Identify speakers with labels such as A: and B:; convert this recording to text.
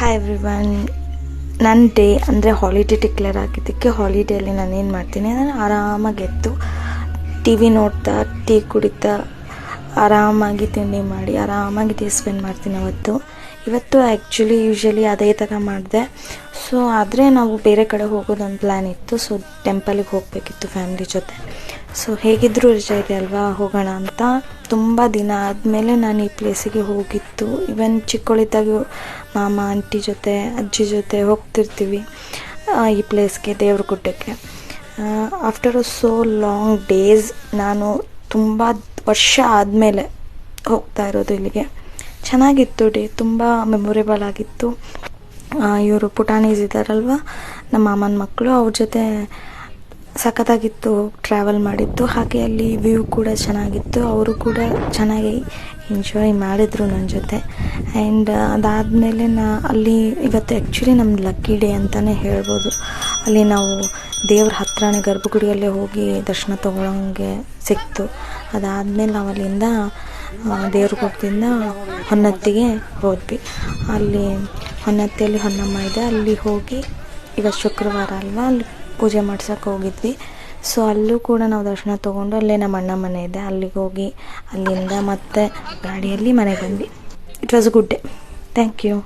A: Hi everyone. ನನ್ನ day ಅಂದರೆ holiday declare ಆಗಿದ್ದಕ್ಕೆ ಹಾಲಿಡೇಯಲ್ಲಿ ನಾನೇನು ಮಾಡ್ತೀನಿ ಅಂದರೆ ಆರಾಮಾಗಿ ಎದ್ದು ಟಿ ವಿ ನೋಡ್ತಾ ಟೀ ಕುಡಿತಾ ಆರಾಮಾಗಿ ತಿಂಡಿ ಮಾಡಿ ಆರಾಮಾಗಿ ಡೇ ಸ್ಪೆಂಡ್ ಮಾಡ್ತೀನಿ. ಇವತ್ತು ಆ್ಯಕ್ಚುಲಿ ಯೂಶ್ವಲಿ ಅದೇ ಥರ ಮಾಡಿದೆ. ಸೊ ಆದರೆ ನಾವು ಬೇರೆ ಕಡೆ ಹೋಗೋದೊಂದು ಪ್ಲ್ಯಾನ್ ಇತ್ತು. ಸೊ ಟೆಂಪಲಿಗೆ ಹೋಗಬೇಕಿತ್ತು ಫ್ಯಾಮಿಲಿ ಜೊತೆ. ಸೊ ಹೇಗಿದ್ದರೂ ರಜೆ ಇದೆ ಅಲ್ವಾ, ಹೋಗೋಣ ಅಂತ ತುಂಬ ದಿನ ಆದಮೇಲೆ ನಾನು ಈ ಪ್ಲೇಸಿಗೆ ಹೋಗಿತ್ತು. ಇವನ್ ಚಿಕ್ಕವಳಿದ್ದಾಗ ಮಾಮ ಆಂಟಿ ಜೊತೆ ಅಜ್ಜಿ ಜೊತೆ ಹೋಗ್ತಿರ್ತೀವಿ ಈ ಪ್ಲೇಸ್ಗೆ, ದೇವ್ರ ಗುಡ್ಡಕ್ಕೆ. ಆಫ್ಟರ್ ಸೋ ಲಾಂಗ್ ಡೇಸ್ ನಾನು ತುಂಬ ವರ್ಷ ಆದಮೇಲೆ ಹೋಗ್ತಾ ಇರೋದು ಇಲ್ಲಿಗೆ. ಚೆನ್ನಾಗಿತ್ತು ಡೇ, ತುಂಬ ಮೆಮೊರೇಬಲ್ ಆಗಿತ್ತು. ಇವರು ಪುಟಾಣೀಸ್ ಇದ್ದಾರಲ್ವ, ನಮ್ಮ ಮಾಮನ ಮಕ್ಕಳು, ಅವ್ರ ಜೊತೆ ಸಖತ್ತಾಗಿತ್ತು ಟ್ರಾವೆಲ್ ಮಾಡಿತ್ತು. ಹಾಗೆ ಅಲ್ಲಿ ವ್ಯೂ ಕೂಡ ಚೆನ್ನಾಗಿತ್ತು. ಅವರು ಕೂಡ ಚೆನ್ನಾಗಿ ಎಂಜಾಯ್ ಮಾಡಿದರು ನನ್ನ ಜೊತೆ. ಆ್ಯಂಡ್ ಅದಾದಮೇಲೆ ಅಲ್ಲಿ ಇವತ್ತು ಆ್ಯಕ್ಚುಲಿ ನಮ್ಮ ಲಕ್ಕಿ ಡೇ ಅಂತಲೇ ಹೇಳ್ಬೋದು. ಅಲ್ಲಿ ನಾವು ದೇವ್ರ ಹತ್ರನೇ ಗರ್ಭಗುಡಿಯಲ್ಲೇ ಹೋಗಿ ದರ್ಶನ ತೊಗೊಳಂಗೆ ಸಿಕ್ತು. ಅದಾದಮೇಲೆ ನಾವು ಅಲ್ಲಿಂದ ದೇವ್ರ ಗುಡ್ಡದಿಂದ ಹೊನ್ನತ್ತಿಗೆ ಹೋದ್ವಿ. ಅಲ್ಲಿ ಹೊನ್ನತ್ತಿಯಲ್ಲಿ ಹೊನ್ನಮ್ಮ ಇದೆ, ಅಲ್ಲಿ ಹೋಗಿ ಇವತ್ತು ಶುಕ್ರವಾರ ಅಲ್ವಾ, ಅಲ್ಲಿ ಪೂಜೆ ಮಾಡ್ಸೋಕೆ ಹೋಗಿದ್ವಿ. ಸೊ ಅಲ್ಲೂ ಕೂಡ ನಾವು ದರ್ಶನ ತೊಗೊಂಡು ಅಲ್ಲೇ ನಮ್ಮ ಅಣ್ಣ ಮನೆ ಇದೆ, ಅಲ್ಲಿಗೆ ಹೋಗಿ ಅಲ್ಲಿಂದ ಮತ್ತೆ ಗಾಡಿಯಲ್ಲಿ ಮನೆಗೆ ಬಂದ್ವಿ. It was a good day. Thank you.